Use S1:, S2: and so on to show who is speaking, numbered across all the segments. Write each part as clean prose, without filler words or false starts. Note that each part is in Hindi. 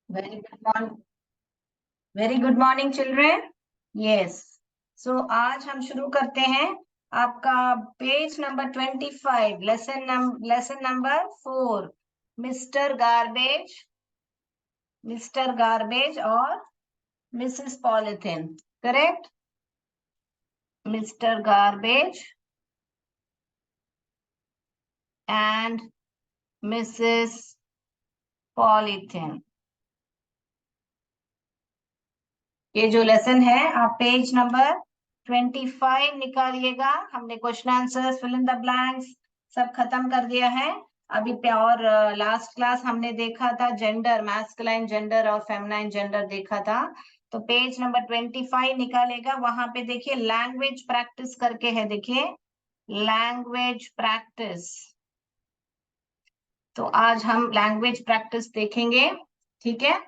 S1: Very good morning. Very good morning, children. Yes. So आज हम शुरू करते हैं आपका page number 25, lesson number 4, Mr garbage और Mrs polythene. Correct? Mr garbage and Mrs polythene. ये जो लेसन है आप पेज नंबर 25 निकालिएगा. हमने question answer, fill in the blanks सब खत्म कर दिया है अभी पे. और लास्ट क्लास हमने देखा था जेंडर, मैस्कुलाइन जेंडर और फेमिनाइन जेंडर देखा था. तो पेज नंबर 25 निकालेगा. वहां पे देखिए लैंग्वेज प्रैक्टिस करके है. देखिए लैंग्वेज प्रैक्टिस. तो आज हम लैंग्वेज प्रैक्टिस देखेंगे. ठीक है.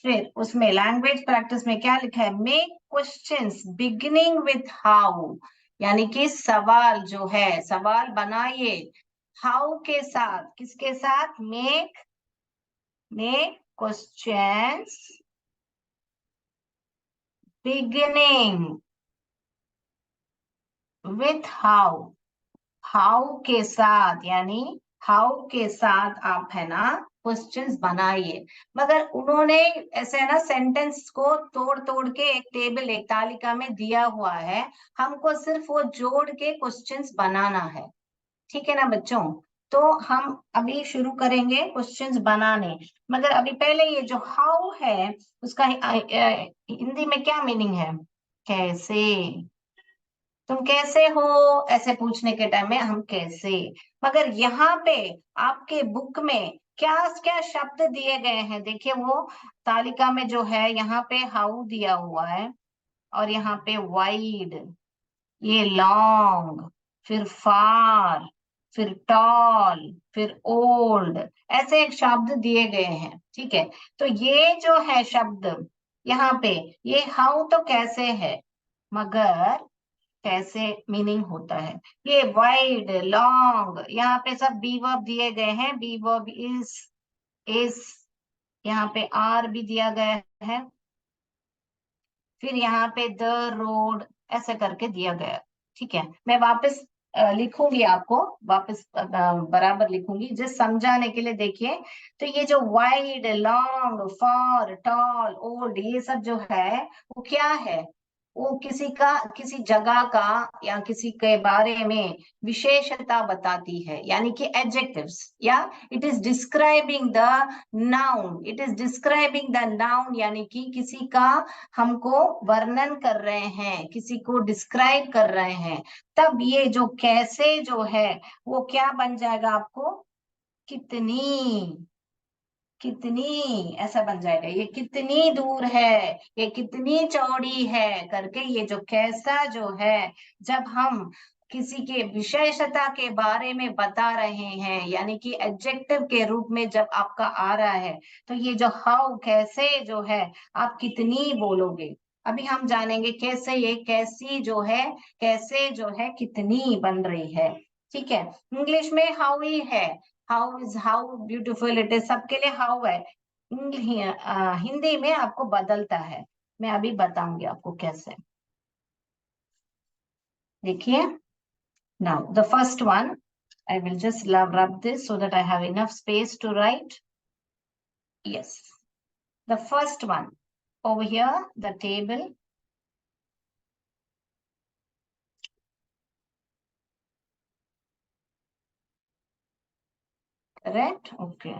S1: फिर उसमें लैंग्वेज प्रैक्टिस में क्या लिखा है? Make questions beginning with how, यानी कि सवाल जो है, सवाल बनाइए हाउ के साथ. किसके साथ? Make questions beginning with how के साथ, यानी हाउ के साथ आप है ना क्वेश्चंस बनाइए. मगर उन्होंने ऐसे है ना सेंटेंस को तोड़ तोड़ के एक टेबल, एक तालिका में दिया हुआ है. हमको सिर्फ वो जोड़ के क्वेश्चंस बनाना है. ठीक है ना बच्चों? तो हम अभी शुरू करेंगे क्वेश्चंस बनाने. मगर अभी पहले ये जो हाउ है उसका हिंदी में क्या मीनिंग है? कैसे. तुम कैसे हो ऐसे पूछने के टाइम में हम कैसे. मगर यहाँ पे आपके बुक में क्या क्या शब्द दिए गए हैं? देखिए वो तालिका में जो है यहाँ पे हाउ दिया हुआ है, और यहाँ पे वाइड, ये लॉन्ग, फिर फार, फिर टॉल, फिर ओल्ड, ऐसे एक शब्द दिए गए हैं. ठीक है. तो ये जो है शब्द यहाँ पे, ये हाउ तो कैसे है, मगर कैसे मीनिंग होता है. ये वाइड, लॉन्ग, यहाँ पे सब बी वर्ब दिए गए हैं. बी वर्ब इज, यहाँ पे आर भी दिया गया है. फिर यहाँ पे द रोड ऐसे करके दिया गया. ठीक है. मैं वापस लिखूंगी, आपको वापस बराबर लिखूंगी जिस समझाने के लिए. देखिए तो ये जो wide, long, far, tall, old, ये सब जो है वो क्या है? वो किसी जगह का या किसी के बारे में विशेषता बताती है, यानी कि एडजेक्टिव्स. या it is describing the noun. It is describing the noun, यानी कि किसी का हमको वर्णन कर रहे हैं, किसी को डिस्क्राइब कर रहे हैं. तब ये जो कैसे जो है वो क्या बन जाएगा आपको? कितनी. कितनी ऐसा बन जाएगा. ये कितनी दूर है, ये कितनी चौड़ी है करके, ये जो कैसा जो है, जब हम किसी के विशेषता के बारे में बता रहे हैं, यानी कि एडजेक्टिव के रूप में जब आपका आ रहा है, तो ये जो हाउ, कैसे जो है, आप कितनी बोलोगे. अभी हम जानेंगे कैसे ये कैसी जो है, कैसे जो है कितनी बन रही है. ठीक है. इंग्लिश में हाउ ही है. How is, how beautiful it is, सबके लिए हाउ है. हिंदी में आपको बदलता है. मैं अभी बताऊंगी आपको कैसे. देखिए. Now the first one, I will just rub this so that I have enough space to write. Yes. The first one over here, the table. Correct? Okay.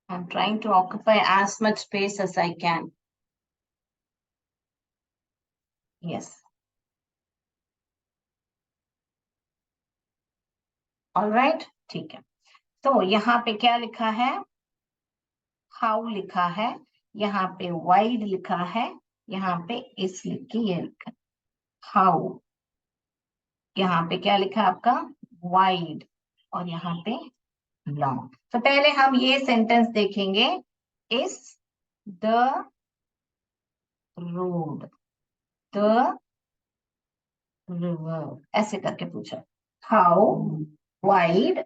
S1: I'm trying to occupy as much space as I can. Yes. All right. ठीक है. तो यहाँ पे क्या लिखा है? हाउ लिखा है. यहाँ पे वाइड लिखा है. यहाँ पे इस लिखी ये लिखा. हाउ. यहाँ पे क्या लिखा है आपका? वाइड. और यहाँ पे लॉन्ग. तो पहले हम ये सेंटेंस देखेंगे. इस द रोड, द रिवर, ऐसे करके पूछा. How, wide,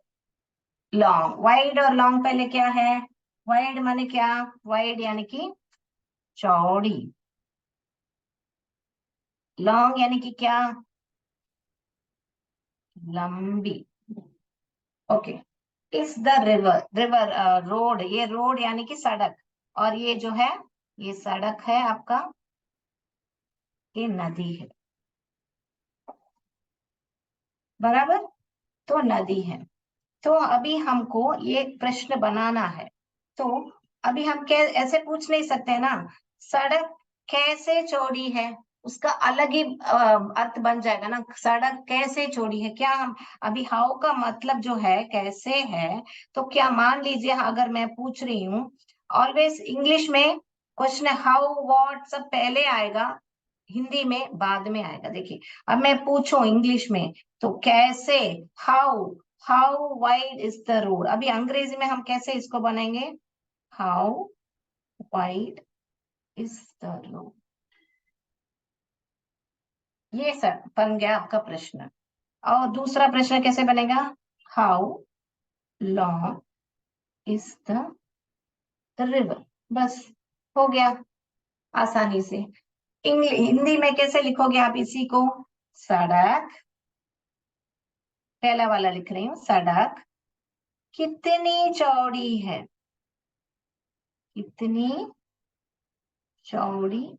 S1: long. वाइड और लॉन्ग पहले क्या है? वाइड माने क्या? वाइड यानी कि चौड़ी। लॉन्ग यानी कि क्या? लंबी। ओके। इस द रिवर, रिवर रोड, ये रोड यानी कि सड़क, और ये जो है, ये सड़क है आपका, ये नदी है, बराबर। तो नदी है। तो अभी हमको ये प्रश्न बनाना है। तो अभी हम क्या ऐसे पूछ नहीं सकते ना, सड़क कैसे चौड़ी है, उसका अलग ही अर्थ बन जाएगा ना, सड़क कैसे चौड़ी है। क्या हम अभी हाउ का मतलब जो है कैसे है, तो क्या मान लीजिए अगर मैं पूछ रही हूँ, ऑलवेज इंग्लिश में क्वेश्चन हाउ व्हाट सब पहले आएगा, हिंदी में बाद में आएगा। देखिए, अब मैं पूछूं इंग्लिश में तो कैसे, how, how wide is the road, अभी अंग्रेजी में हम कैसे इसको बनाएंगे, how wide is the road. ये सब बन गया आपका प्रश्न। और दूसरा प्रश्न कैसे बनेगा, how long is the river. बस, हो गया आसानी से। हिंदी में कैसे लिखोगे आप इसी को, सड़क, पहला वाला लिख रही हूँ, सड़क कितनी चौड़ी है, कितनी चौड़ी।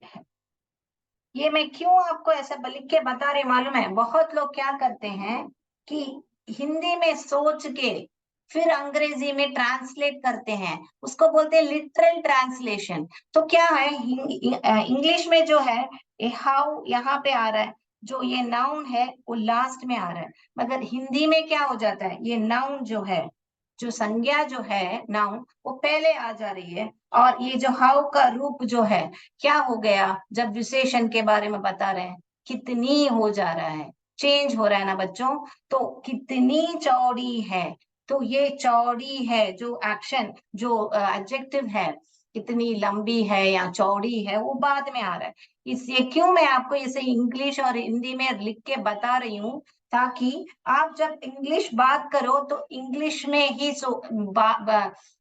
S1: ये मैं क्यों आपको ऐसा लिख के बता रही हूं मालूम है, बहुत लोग क्या करते हैं कि हिंदी में सोच के फिर अंग्रेजी में ट्रांसलेट करते हैं, उसको बोलते हैं लिटरल ट्रांसलेशन। तो क्या है, इंग्लिश में जो है ये हाउ यहाँ पे आ रहा है, जो ये नाउन है वो लास्ट में आ रहा है, मगर हिंदी में क्या हो जाता है, ये नाउन जो है, जो संज्ञा जो है नाउन, वो पहले आ जा रही है, और ये जो हाउ का रूप जो है, क्या हो गया जब विशेषण के बारे में बता रहे हैं, कितनी हो जा रहा है, चेंज हो रहा है ना बच्चों। तो कितनी चौड़ी है, तो ये चौड़ी है जो एक्शन, जो एडजेक्टिव है, कितनी लंबी है या चौड़ी है वो बाद में आ रहा है। इसलिए क्यों मैं आपको इसे इंग्लिश और हिंदी में लिख के बता रही हूँ, ताकि आप जब इंग्लिश बात करो तो इंग्लिश में ही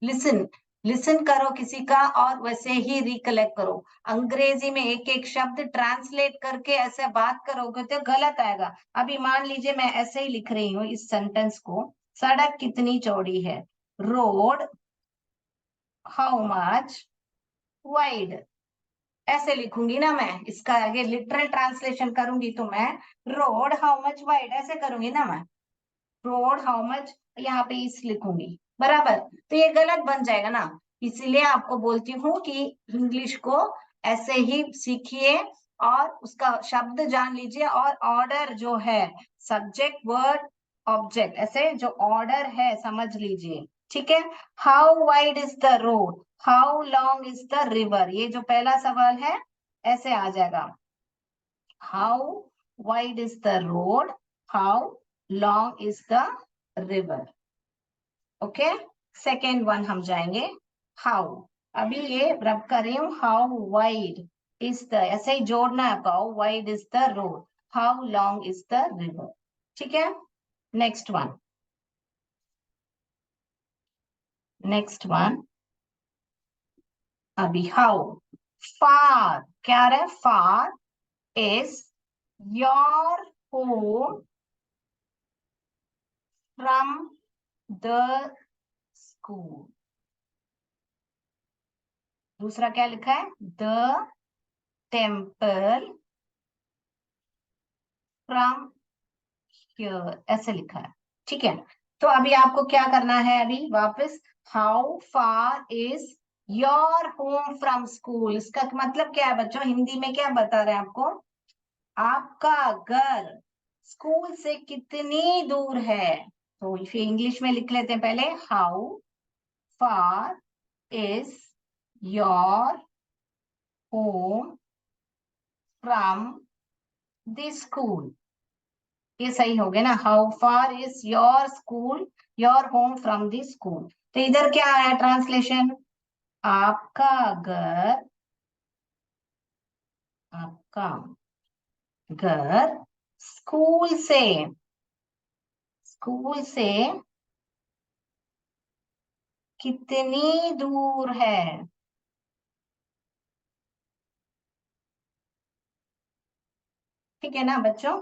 S1: लिसन, लिसन करो किसी का और वैसे ही रिकलेक्ट करो। अंग्रेजी में एक एक शब्द ट्रांसलेट करके ऐसे बात करोगे तो गलत आएगा। अभी मान लीजिए मैं ऐसे ही लिख रही हूँ इस सेंटेंस को, सड़क कितनी चौड़ी है, रोड हाउ मच वाइड, ऐसे लिखूंगी ना मैं, इसका आगे लिटरल ट्रांसलेशन करूंगी तो मैं रोड हाउ मच वाइड ऐसे करूंगी ना मैं, रोड हाउ मच, यहाँ पे इस लिखूंगी, बराबर। तो ये गलत बन जाएगा ना, इसीलिए आपको बोलती हूँ कि इंग्लिश को ऐसे ही सीखिए और उसका शब्द जान लीजिए, और ऑर्डर जो है, सब्जेक्ट वर्ड ऑब्जेक्ट, ऐसे जो ऑर्डर है समझ लीजिए, ठीक है। How wide is the road, how long is the river, ये जो पहला सवाल है ऐसे आ जाएगा, how wide is the road, how long is the river. Okay, second one हम जाएंगे, हाउ, अभी ये रब कर रही हूँ, हाउ वाइड इज द, ऐसे ही जोड़ना है आपका, how wide is the road, how long is the river, ठीक है। नेक्स्ट वन, नेक्स्ट वन, अभी हाउ फार, क्या रहा है, फार is your home from the school. दूसरा क्या लिखा है, द टेम्पल फ्रॉम हियर, ऐसे लिखा है, ठीक है। तो अभी आपको क्या करना है, अभी वापस, how far is your home from school, इसका मतलब क्या है बच्चों, हिंदी में क्या बता रहे हैं आपको, आपका घर स्कूल से कितनी दूर है। तो फिर इंग्लिश में लिख लेते हैं पहले, how far is your home from the school, ये सही हो गया ना, how far is your school, your home from the school. तो इधर क्या आया ट्रांसलेशन, आपका घर, आपका घर स्कूल से, स्कूल से कितनी दूर है। ठीक है ना बच्चों।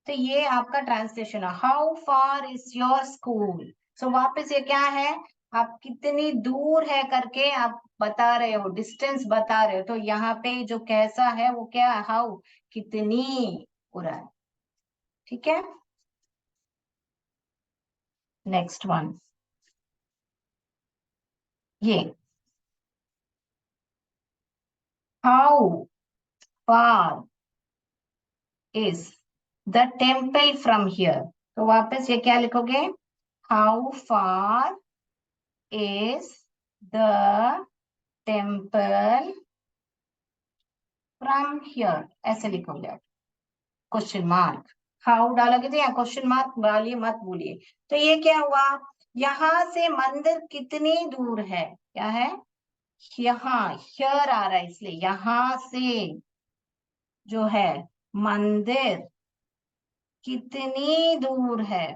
S1: तो ये आपका ट्रांसलेशन है, how far is your school. So वापस ये क्या है, आप कितनी दूर है करके आप बता रहे हो, डिस्टेंस बता रहे हो। तो यहाँ पे जो कैसा है वो क्या है, हाउ, कितनी, पूरा है। ठीक है। नेक्स्ट वन, ये how far is the temple from here. तो वापस ये क्या लिखोगे, how far is the temple from here, ऐसे लिखोगे आप, क्वेश्चन मार्क। हाउ डालोगे तो यहाँ क्वेश्चन मार्क डालिए, मत भूलिए। तो ये क्या हुआ, यहाँ से मंदिर कितनी दूर है, क्या है, यहाँ हियर आ रहा है, इसलिए यहाँ से जो है मंदिर कितनी दूर है।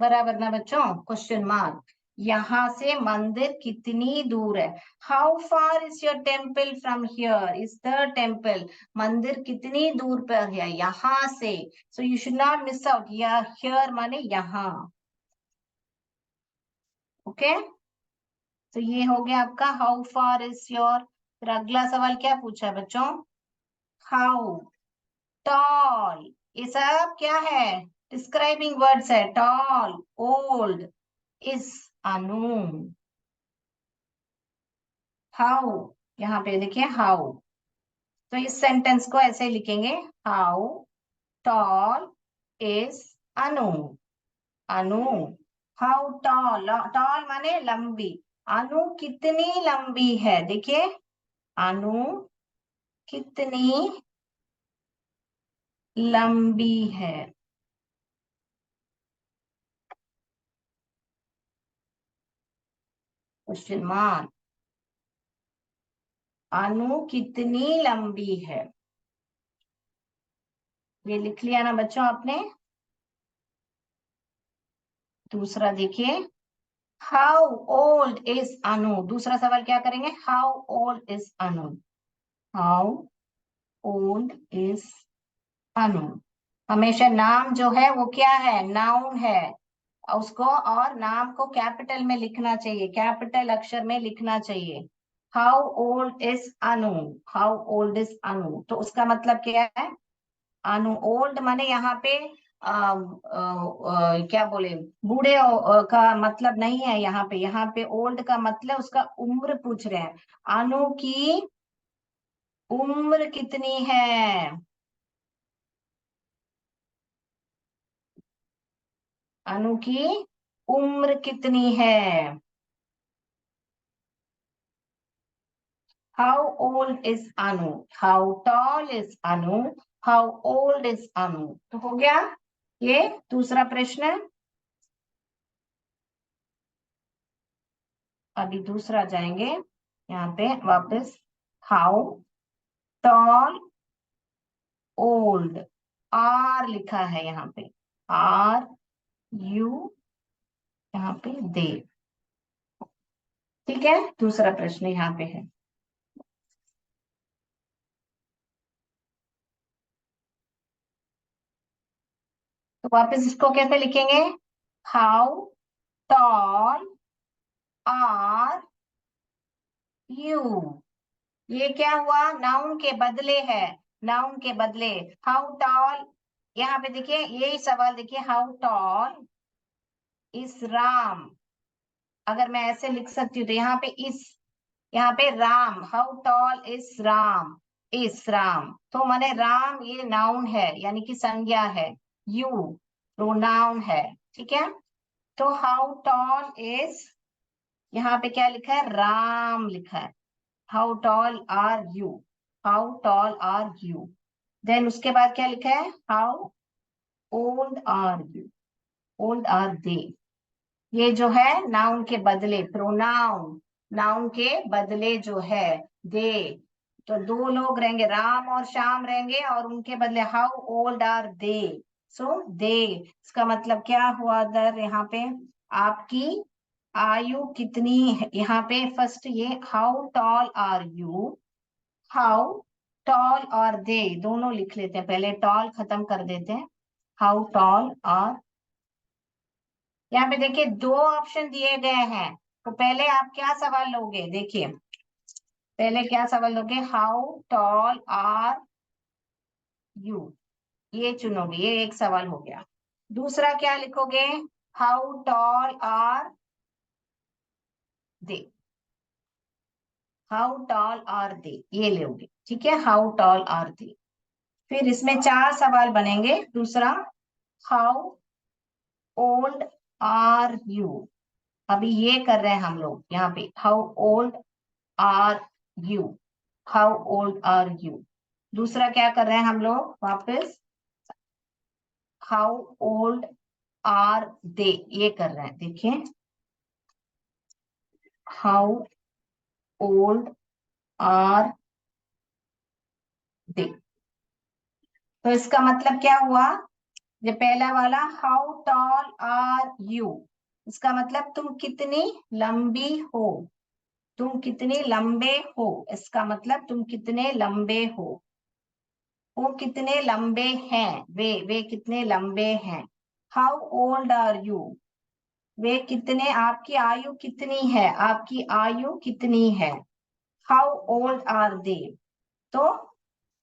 S1: बराबर ना बच्चों, क्वेश्चन मार्क, यहाँ से मंदिर कितनी दूर है। How far is your temple from here, is the temple, मंदिर कितनी दूर पर है यहाँ से। So you should not miss out, या हियर माने यहाँ। ओके, तो ये हो गया आपका हाउ फार इज योर। फिर अगला सवाल क्या पूछा है बच्चों, हाउ टॉल, ये सब क्या है, डिस्क्राइबिंग वर्ड्स है, tall, old, is Anu. How, यहाँ पे देखिए हाउ, तो इस सेंटेंस को ऐसे लिखेंगे, how tall is Anu. Anu, how tall, tall माने लंबी, अनु कितनी लंबी है, देखिए अनु कितनी लंबी है। क्वेश्चन मार्क, अनु कितनी लंबी है, ये लिख लिया ना बच्चों आपने। दूसरा देखिए, हाउ ओल्ड इज अनु, दूसरा सवाल क्या करेंगे, how old is Anu, how old is Anu. हमेशा नाम जो है वो क्या है, नाउन है, उसको और नाम को कैपिटल में लिखना चाहिए, कैपिटल अक्षर में लिखना चाहिए। How old is Anu, how old is Anu, तो उसका मतलब क्या है, अनु ओल्ड माने यहाँ पे क्या बोले, बूढ़े का मतलब नहीं है यहाँ पे ओल्ड का मतलब उसका उम्र पूछ रहे हैं, अनु की उम्र कितनी है। अनु की उम्र कितनी है, how old is Anu, how tall is Anu, how old is Anu. तो हो गया ये दूसरा प्रश्न। अभी दूसरा जाएंगे, यहाँ पे वापस, हाउ टॉल ओल्ड, आर लिखा है यहाँ पे, आर यू, यहाँ पे दे। ठीक है, दूसरा प्रश्न यहाँ पे है। तो वापस इसको कैसे लिखेंगे, हाउ टॉल आर यू। ये क्या हुआ, नाउन के बदले है, नाउन के बदले, हाउ टॉल, यहाँ पे देखिए यही सवाल देखिए, हाउ टॉल इज राम, अगर मैं ऐसे लिख सकती हूँ तो यहाँ पे इस, यहाँ पे Ram, how tall is Ram, इस राम, तो माने राम ये नाउन है यानी कि संज्ञा है, यू प्रोनाउन है। ठीक है, तो हाउ टॉल इज, यहाँ पे क्या लिखा है, राम लिखा है, how tall are you, how tall are you. Then उसके बाद क्या लिखा है, how old are you, old are they. ये जो है नाउन के बदले, प्रोनाउन, नाउन के बदले जो है दे, तो दो लोग रहेंगे, राम और श्याम रहेंगे, और उनके बदले हाउ ओल्ड आर दे, सो दे, इसका मतलब क्या हुआ दर यहाँ पे, आपकी आयु कितनी है। यहाँ पे फर्स्ट ये how tall are you, how tall are they दोनों लिख लेते हैं, पहले टॉल खत्म कर देते हैं। हाउ टॉल और, यहाँ पे देखिए दो ऑप्शन दिए गए हैं, तो पहले आप क्या सवाल लोगे, देखिए पहले क्या सवाल लोगे, हाउ टॉल आर यू, ये चुनोगे, ये एक सवाल हो गया। दूसरा क्या लिखोगे, how tall are they, how tall are they, ये लोगे, ठीक है, हाउ टॉल आर दे। फिर इसमें चार सवाल बनेंगे। दूसरा, हाउ ओल्ड आर यू, अभी ये कर रहे हैं हम लोग यहाँ पे, how old are you, how old are you. दूसरा क्या कर रहे हैं हम लोग वापस, हाउ ओल्ड आर दे, ये कर रहे हैं, देखिए हाउ ओल्ड आर दे। तो इसका मतलब क्या हुआ, ये पहला वाला हाउ टॉल आर यू, इसका मतलब तुम कितनी लंबी हो, तुम कितने लंबे हो, इसका मतलब तुम कितने लंबे हो। वो कितने लंबे हैं, वे कितने लंबे हैं। हाउ ओल्ड आर यू, वे कितने, आपकी आयु कितनी है, आपकी आयु कितनी है। हाउ ओल्ड आर दे, तो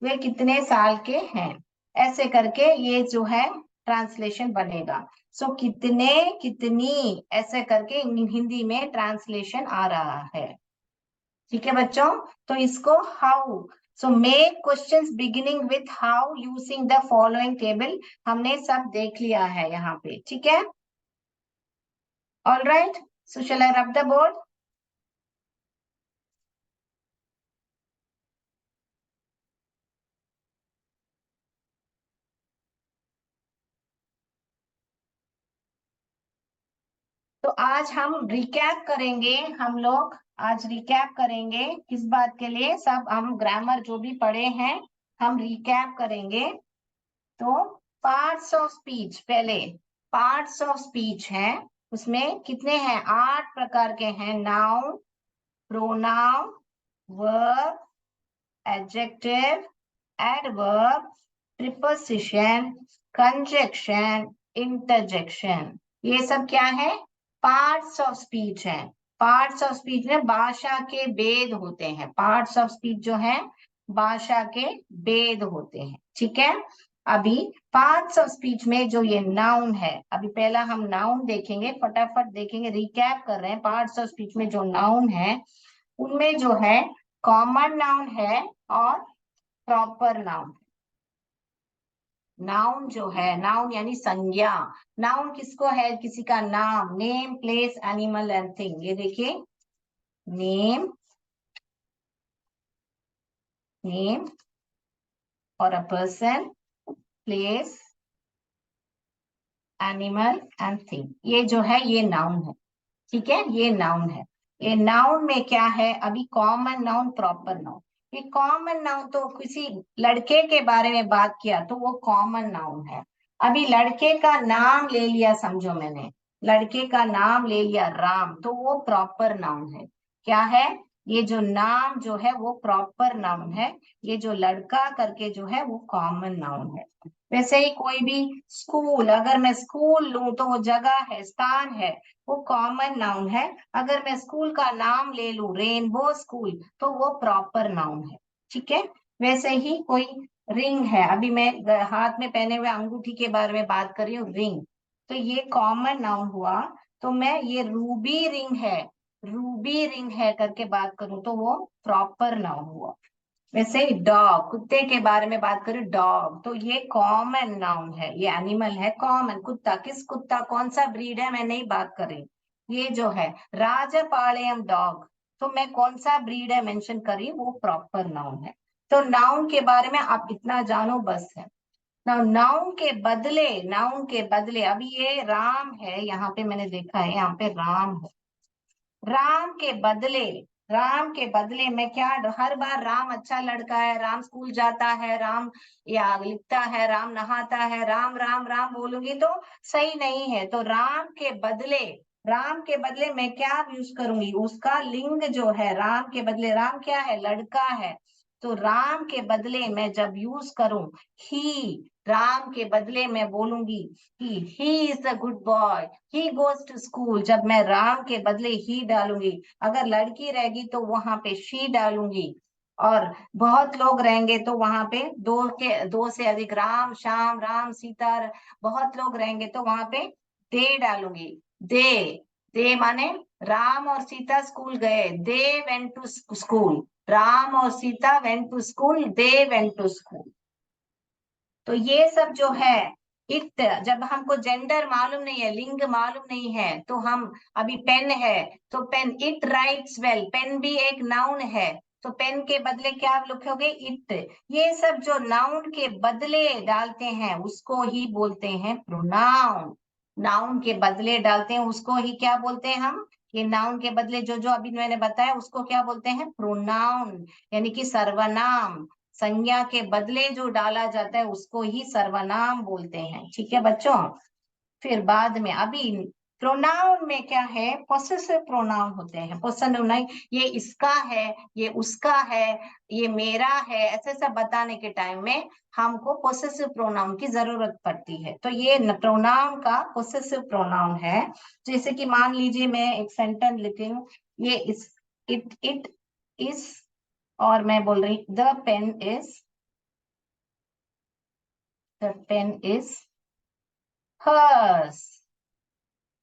S1: वे कितने साल के हैं। ऐसे करके ये जो है ट्रांसलेशन बनेगा। सो कितने, कितनी, ऐसे करके हिंदी में ट्रांसलेशन आ रहा है। ठीक है बच्चों, तो इसको how, so make questions beginning with how using the following table, हमने सब देख लिया है यहाँ पे, ठीक है। ऑल राइट, सो शैल आई रब द बोर्ड। तो आज हम रिकैप करेंगे, हम लोग आज रिकैप करेंगे किस बात के लिए, सब हम ग्रामर जो भी पढ़े हैं हम रिकैप करेंगे। तो पार्ट्स ऑफ स्पीच, पहले पार्ट्स ऑफ स्पीच है, उसमें कितने हैं, 8 प्रकार के हैं। Noun, pronoun, verb, adjective, adverb, preposition, conjunction, interjection, ये सब क्या है, पार्ट्स ऑफ स्पीच है। पार्ट्स ऑफ स्पीच में भाषा के भेद होते हैं, पार्ट्स ऑफ स्पीच जो है भाषा के भेद होते हैं, ठीक है। अभी पार्ट्स ऑफ स्पीच में जो ये नाउन है, अभी पहला हम नाउन देखेंगे, फटाफट देखेंगे, रिकैप कर रहे हैं। पार्ट्स ऑफ स्पीच में जो नाउन है उनमें जो है कॉमन नाउन है और प्रॉपर नाउन। नाउन जो है, नाउन यानी संज्ञा, नाउन किसको है, किसी का नाम, name, place, animal and thing. ये देखिए, नेम, नेम और a person, place, animal and thing, ये जो है ये नाउन है, ठीक है, ये नाउन है। ये नाउन में क्या है, अभी कॉमन नाउन, प्रॉपर नाउन। ये कॉमन नाउन तो किसी लड़के के बारे में बात किया तो वो कॉमन नाउन है। अभी लड़के का नाम ले लिया, समझो मैंने लड़के का नाम ले लिया राम, तो वो प्रॉपर नाउन है। क्या है, ये जो नाम जो है वो प्रॉपर नाउन है, ये जो लड़का करके जो है वो कॉमन नाउन है। वैसे ही कोई भी स्कूल, अगर मैं स्कूल लूं तो वो जगह है, स्थान है, वो कॉमन नाउन है। अगर मैं स्कूल का नाम ले लूं रेनबो स्कूल, तो वो प्रॉपर नाउन है, ठीक है। वैसे ही कोई रिंग है, अभी मैं हाथ में पहने हुए अंगूठी के बारे में बात कर रही हूँ, रिंग, तो ये कॉमन नाउन हुआ। तो मैं ये रूबी रिंग है, रूबी रिंग है करके बात करूं तो वो प्रॉपर नाउन हुआ। वैसे ही डॉग, कुत्ते के बारे में बात करें, डॉग, तो ये कॉमन नाउन है, ये एनिमल है कॉमन। कुत्ता, किस कुत्ता, कौन सा ब्रीड है, मैं नहीं बात कर रही। ये जो है राजापाளையம் डॉग, तो मैं कौन सा ब्रीड है मेंशन कर रही हूँ, वो प्रॉपर नाउन है। तो नाउन के बारे में आप इतना जानो बस है। नाउन के बदले, नाउन के बदले, अभी ये राम है, यहाँ पे मैंने देखा है, यहाँ पे राम है, राम के बदले राम के बदले में क्या, हर बार राम अच्छा लड़का है, राम स्कूल जाता है, राम या लिखता है, राम नहाता है, राम राम राम बोलूंगी तो सही नहीं है। तो राम के बदले मैं क्या यूज करूंगी, उसका लिंग जो है, राम के बदले, राम क्या है, लड़का है। तो राम के बदले मैं जब यूज करूं ही, राम के बदले मैं बोलूंगी he is a good boy, he goes to school. जब मैं राम के बदले ही डालूंगी, अगर लड़की रहेगी तो वहां पे शी डालूंगी, और बहुत लोग रहेंगे तो वहां पे दो से अधिक, राम श्याम राम सीता, बहुत लोग रहेंगे तो वहां पे दे डालूंगी। दे दे माने राम और सीता स्कूल गए, they went to school. Ram और Sita went to school, they went to school. तो ये सब जो है, इट, जब हमको जेंडर मालूम नहीं है, लिंग मालूम नहीं है, तो हम, अभी पेन है तो pen, it writes well, pen भी एक नाउन है, तो पेन के बदले क्या लिखोगे, इट। ये सब जो नाउन के बदले डालते हैं उसको ही बोलते हैं प्रोनाउन। नाउन के बदले डालते हैं उसको ही क्या बोलते हैं हम, ये नाउन के बदले जो जो अभी मैंने बताया उसको क्या बोलते हैं, प्रोनाउन, यानी कि सर्वनाम। संज्ञा के बदले जो डाला जाता है उसको ही सर्वनाम बोलते हैं। ठीक है बच्चों। फिर बाद में, अभी प्रोनाउन में क्या है, पोसेसिव प्रोनाउन होते हैं। पोसेसिव नहीं, ये इसका है, ये उसका है, ये मेरा है, ऐसे सब बताने के टाइम में हमको पोसेसिव प्रोनाउन की जरूरत पड़ती है। तो ये प्रोनाउन का पोसेसिव प्रोनाउन है। जैसे कि मान लीजिए मैं एक सेंटेंस लिखी हूँ, ये इस, इट इज, और मैं बोल रही द पेन इज हर्स,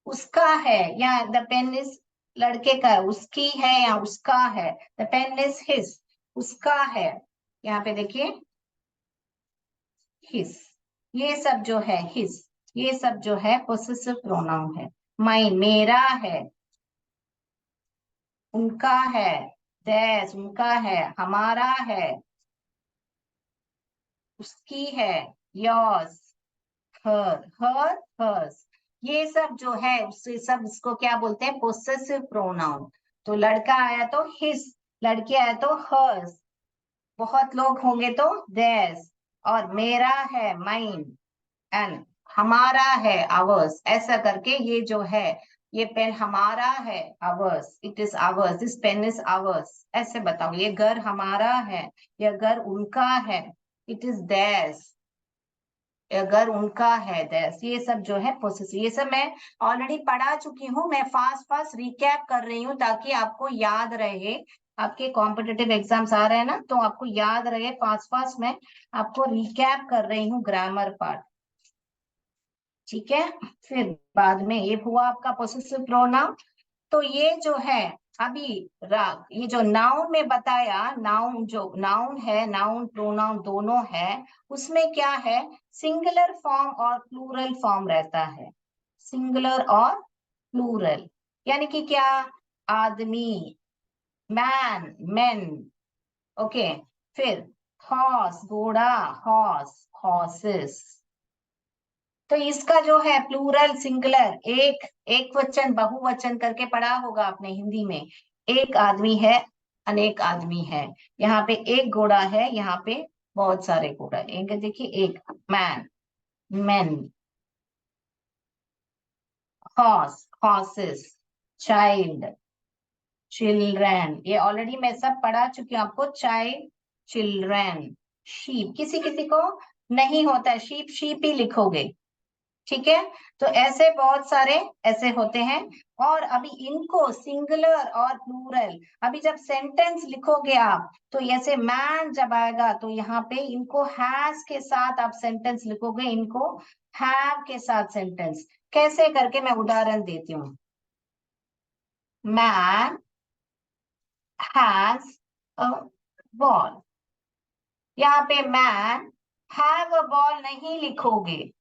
S1: उसका है, या द पेन इज लड़के का है, उसकी है या उसका है, द पेन इज हिज, उसका है, यहाँ पे देखिए हिज, ये सब जो है हिज, ये सब जो है पोसेसिव प्रोनाउन है। माइन मेरा है, उनका है, देश उनका है, हमारा है, उसकी है, योर्स, हर हर्स, ये सब जो है उससे सब, इसको क्या बोलते हैं, पोसेसिव प्रोनाउन। तो लड़का आया तो हिज, लड़की आया तो हर्स, बहुत लोग होंगे तो theirs, और मेरा है माइन, एंड हमारा है आवर्स। ऐसा करके ये जो है, ये पेन हमारा है, ours, it is ours, this pen is ours, ऐसे बताओ। ये घर हमारा है, ये घर उनका है, इट इज theirs, अगर उनका है देश, ये सब जो है पोसेसिव। ये सब मैं ऑलरेडी पढ़ा चुकी हूँ, मैं फास्ट फास्ट रिकैप कर रही हूँ ताकि आपको याद रहे। आपके कॉम्पिटिटिव एग्जाम्स आ रहे हैं ना, तो आपको याद रहे, फास्ट फास्ट मैं आपको रिकैप कर रही हूँ ग्रामर पार्ट। ठीक है। फिर बाद में ये हुआ आपका पोसेसिव प्रोनाउन। तो ये जो है, अभी ये जो नाउन में बताया, नाउन जो नाउन है, नाउन प्रोनाउन दोनों है, उसमें क्या है, सिंगुलर फॉर्म और प्लूरल फॉर्म रहता है। सिंगुलर और प्लूरल, यानी कि क्या, आदमी, मैन, मेन, ओके। फिर हॉर्स घोड़ा, हॉर्स, हॉर्सेस। तो इसका जो है प्लूरल सिंगुलर, एक वचन बहुवचन करके पढ़ा होगा आपने हिंदी में। एक आदमी है, अनेक आदमी है, यहाँ पे एक घोड़ा है, यहाँ पे बहुत सारे घोड़ा, एक देखिए, एक man, main, horse, horses, child, children, ये ऑलरेडी मैं सब पढ़ा चुकी हूँ आपको। चाइल्ड, चिल्ड्रन, शीप, किसी किसी को नहीं होता है शीप, शीप ही लिखोगे। ठीक है। तो ऐसे बहुत सारे ऐसे होते हैं। और अभी इनको सिंगुलर और प्लूरल, अभी जब सेंटेंस लिखोगे आप, तो ऐसे मैन जब आएगा तो यहाँ पे इनको हैज के साथ आप सेंटेंस लिखोगे, इनको हैव के साथ सेंटेंस। कैसे करके मैं उदाहरण देती हूँ। मैन हैज अ बॉल, यहाँ पे मैन हैव अ बॉल नहीं लिखोगे,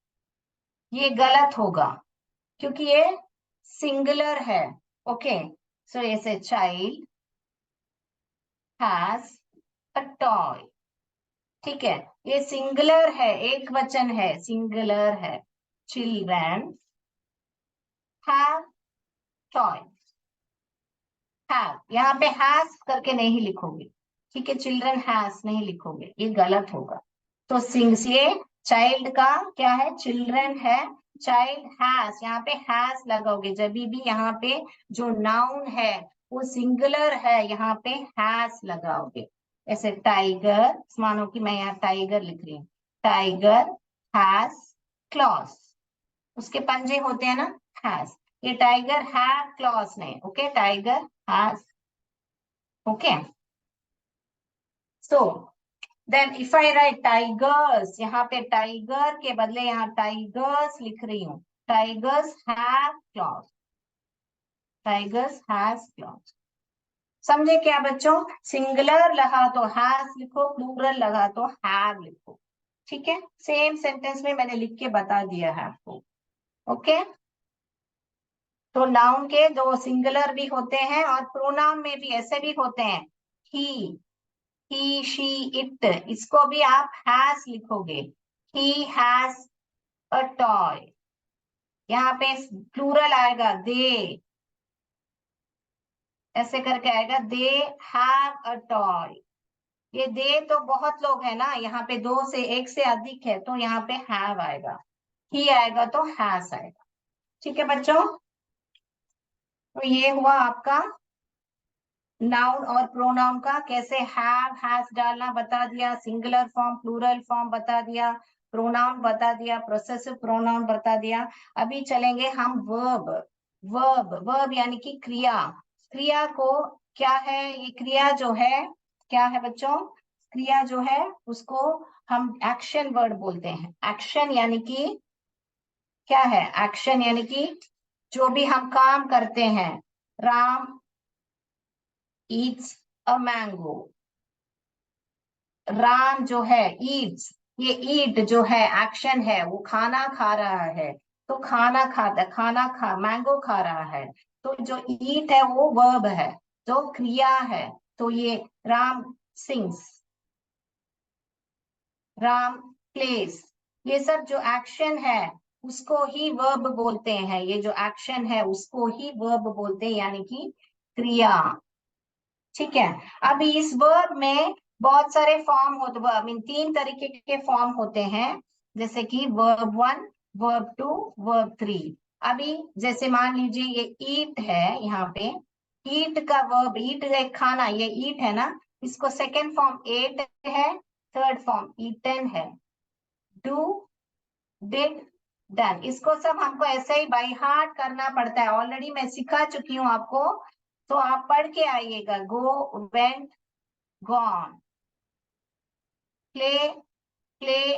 S1: ये गलत होगा, क्योंकि ये सिंगुलर है। ओके, सो ऐसे चाइल्ड हैज अ टॉय। ठीक है, ये सिंगुलर है, एक वचन है, सिंगुलर है। चिल्ड्रन हैव टॉय, हैव, यहाँ पे हैज करके नहीं लिखोगे, ठीक है, चिल्ड्रन हैज नहीं लिखोगे, ये गलत होगा। तो सिंग्स, ये चाइल्ड का क्या है, चिल्ड्रन है, चाइल्ड हैज, यहाँ पे हैज लगाओगे जब भी यहाँ पे जो नाउन है वो सिंगुलर है, यहाँ पे हैज लगाओगे। ऐसे टाइगर, मानो कि मैं यहाँ टाइगर लिख रही हूँ, टाइगर हैज क्लॉज, उसके पंजे होते हैं ना, हैज, ये टाइगर हैव क्लॉज नहीं, okay, tiger has, okay. So then if I write tigers, यहाँ पे टाइगर के बदले यहाँ टाइगर्स लिख रही हूँ, tigers have clause, tigers has clause. समझे क्या बच्चों, सिंगुलर लगा तो हैज लिखो, प्लूरल लगा तो हैव लिखो, ठीक है, सेम सेंटेंस में मैंने लिख के बता दिया है आपको, ओके। तो नाउन के दो सिंगुलर भी होते हैं और प्रोनाउन में भी ऐसे भी होते हैं, ही शी इट, इसको भी आप हैज लिखोगे, ही हैज अ टॉय, यहाँ पे प्लूरल आएगा दे, ऐसे करके आएगा दे हैव अ टॉय। ये दे तो बहुत लोग है ना, यहाँ पे दो से एक से अधिक है, तो यहाँ पे हैव आएगा, ही आएगा तो हैज आएगा, ठीक है बच्चों। तो ये हुआ आपका नाउन और प्रोनाउन का, कैसे हैव हैज डालना बता दिया, सिंगुलर फॉर्म प्लूरल फॉर्म बता दिया, प्रोनाउन बता दिया, प्रोसेसिव प्रोनाउन बता दिया। अभी चलेंगे हम वर्ब, वर्ब, वर्ब यानी कि क्रिया, क्रिया को क्या है, ये क्रिया जो है क्या है बच्चों, क्रिया जो है उसको हम एक्शन वर्ड बोलते हैं। एक्शन यानी कि क्या है, एक्शन यानी कि जो भी हम काम करते हैं, Ram Yeats a mango, Ram जो है ईट्स, ये ईट जो है एक्शन है, वो खाना खा रहा है, तो खाना खाता, खाना खा, मैंगो खा रहा है, तो जो ईट है वो वर्ब है, जो क्रिया है। तो ये राम सिंग्स, राम प्लेस, ये सब जो एक्शन है उसको ही वर्ब बोलते हैं, ये जो एक्शन है उसको ही वर्ब बोलते हैं, यानी कि क्रिया, ठीक है। अभी इस वर्ब में बहुत सारे फॉर्म होते, वर्ब मीन तीन तरीके के फॉर्म होते हैं, जैसे कि verb one, verb two, verb three. अभी जैसे मान लीजिए ये ईट है, यहाँ पे ईट का वर्ब, ईट एक खाना, ये ईट है ना, इसको सेकेंड फॉर्म एट है, थर्ड फॉर्म ईटन है, डू, डिड, डन, इसको सब हमको ऐसे ही बाई हार्ट करना पड़ता है, ऑलरेडी मैं सिखा चुकी हूँ आपको, तो आप पढ़ के आइएगा, go, went, gone, play, play,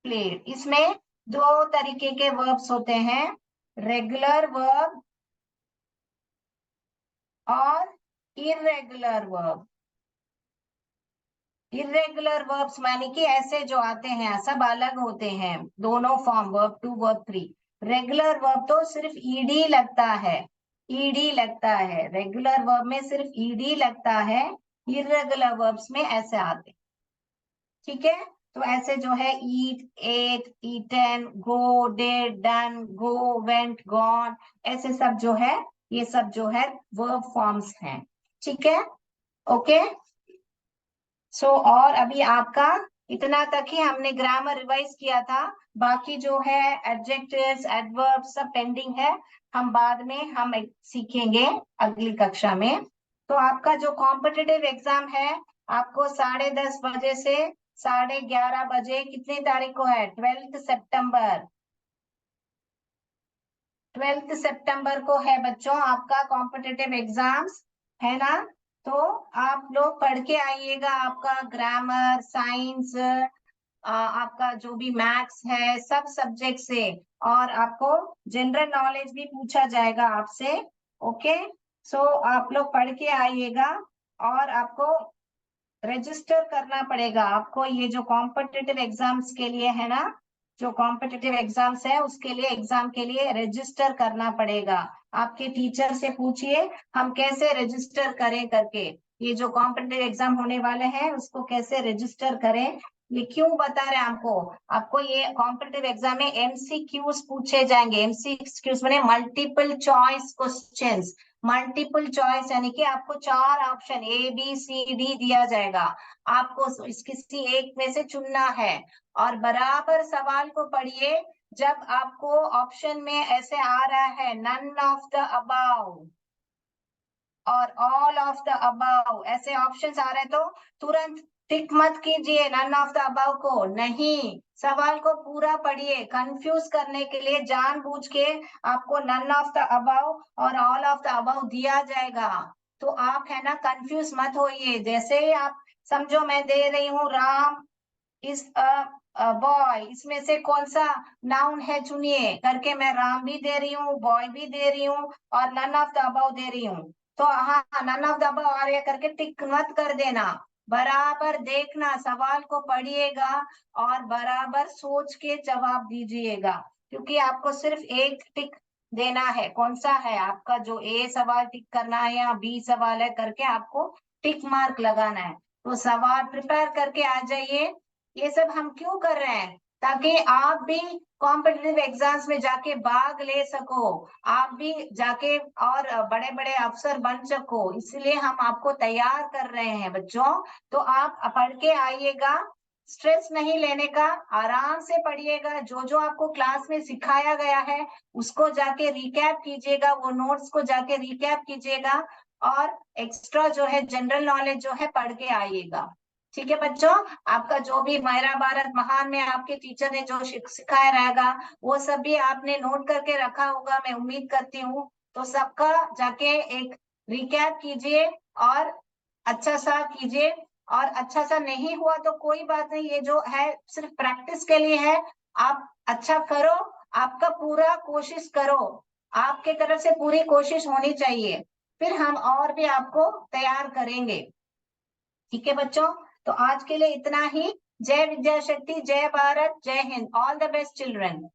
S1: played. इसमें दो तरीके के वर्ब्स होते हैं, रेगुलर वर्ब और इरेगुलर वर्ब। इरेगुलर वर्ब्स माने कि ऐसे जो आते हैं सब अलग होते हैं, दोनों form, verb two verb three. Regular verb तो सिर्फ ईडी लगता है, ईडी लगता है, रेगुलर वर्ब में सिर्फ ईडी लगता है, इरेगुलर वर्ब्स में ऐसे आते, ठीक है। तो ऐसे जो है eat, ate, eaten, go, did, done, go, went, gone, ऐसे सब जो है, ये सब जो है वर्ब फॉर्म्स हैं, ठीक है, ओके। सो और अभी आपका इतना तक ही हमने ग्रामर रिवाइज किया था, बाकी जो है एडजेक्टिव्स, एडवर्ब सब पेंडिंग है, हम बाद में हम सीखेंगे अगली कक्षा में। तो आपका जो कॉम्पिटिटिव एग्जाम है, आपको 10:30 बजे से 11:30 बजे, कितनी तारीख को है, 12 सितंबर, 12 सितंबर को है बच्चों आपका कॉम्पिटिटिव एग्जाम्स, है ना। तो आप लोग पढ़ के आइएगा, आपका ग्रामर, साइंस, आपका जो भी मैथ्स है, सब सब्जेक्ट से, और आपको जनरल नॉलेज भी पूछा जाएगा आपसे, ओके। सो आप लोग पढ़ के आइएगा, और आपको रजिस्टर करना पड़ेगा, आपको ये जो कॉम्पिटिटिव एग्जाम्स के लिए है ना, जो कॉम्पिटिटिव एग्जाम्स है उसके लिए, एग्जाम के लिए रजिस्टर करना पड़ेगा। आपके टीचर से पूछिए हम कैसे रजिस्टर करें करके, ये जो कॉम्पिटिटिव एग्जाम होने वाले हैं उसको कैसे रजिस्टर करें। ये क्यों बता रहे हैं आपको, आपको ये कॉम्पिटिटिव एग्जाम में एमसीक्यूज पूछे जाएंगे, एमसीक्यूज माने multiple choice questions, multiple choice यानी कि आपको 4 ऑप्शन ABCD दिया जाएगा, आपको इस किसी एक में से चुनना है। और बराबर सवाल को पढ़िए, जब आपको ऑप्शन में ऐसे आ रहा है नन ऑफ द अबाव और ऑल ऑफ द अबाव, ऐसे ऑप्शंस आ रहे हैं, तो तुरंत टिक मत कीजिए नन ऑफ द अबाव को, नहीं, सवाल को पूरा पढ़िए। कंफ्यूज करने के लिए जानबूझ के आपको नन ऑफ द अबाव और ऑल ऑफ द अबाव दिया जाएगा, तो आप है ना कंफ्यूज मत होइए। जैसे ही आप समझो मैं दे रही हूँ राम इज अ बॉय, इसमें से कौन सा नाउन है चुनिए करके, मैं राम भी दे रही हूँ, बॉय भी दे रही हूँ और नन ऑफ द अबाव दे रही हूँ, तो हाँ नन ऑफ द अबाव आ रहा है करके टिक मत कर देना, बराबर देखना, सवाल को पढ़िएगा और बराबर सोच के जवाब दीजिएगा, क्योंकि आपको सिर्फ एक टिक देना है, कौन सा है आपका, जो ए सवाल टिक करना है या बी सवाल है करके आपको टिक मार्क लगाना है। तो सवाल प्रिपेयर करके आ जाइए। ये सब हम क्यों कर रहे हैं, ताकि आप भी कॉम्पिटिटिव एग्जाम्स में जाके भाग ले सको, आप भी जाके और बड़े बड़े अफसर बन सको, इसलिए हम आपको तैयार कर रहे हैं बच्चों। तो आप पढ़ के आइएगा, स्ट्रेस नहीं लेने का, आराम से पढ़िएगा, जो जो आपको क्लास में सिखाया गया है उसको जाके रिकैप कीजिएगा, वो नोट्स को जाके रिकैप कीजिएगा, और एक्स्ट्रा जो है जनरल नॉलेज जो है पढ़ के आइएगा। ठीक है बच्चों, आपका जो भी मेरा भारत महान में आपके टीचर ने जो सिखाया रहेगा वो सब भी आपने नोट करके रखा होगा, मैं उम्मीद करती हूँ। तो सबका जाके एक रिकैप कीजिए और अच्छा सा कीजिए, और अच्छा सा नहीं हुआ तो कोई बात नहीं, ये जो है सिर्फ प्रैक्टिस के लिए है, आप अच्छा करो, आपका पूरा कोशिश करो, आपके तरफ से पूरी कोशिश होनी चाहिए, फिर हम और भी आपको तैयार करेंगे। ठीक है बच्चों, तो आज के लिए इतना ही। जय विद्या शक्ति, जय भारत, जय Hind, all the best children.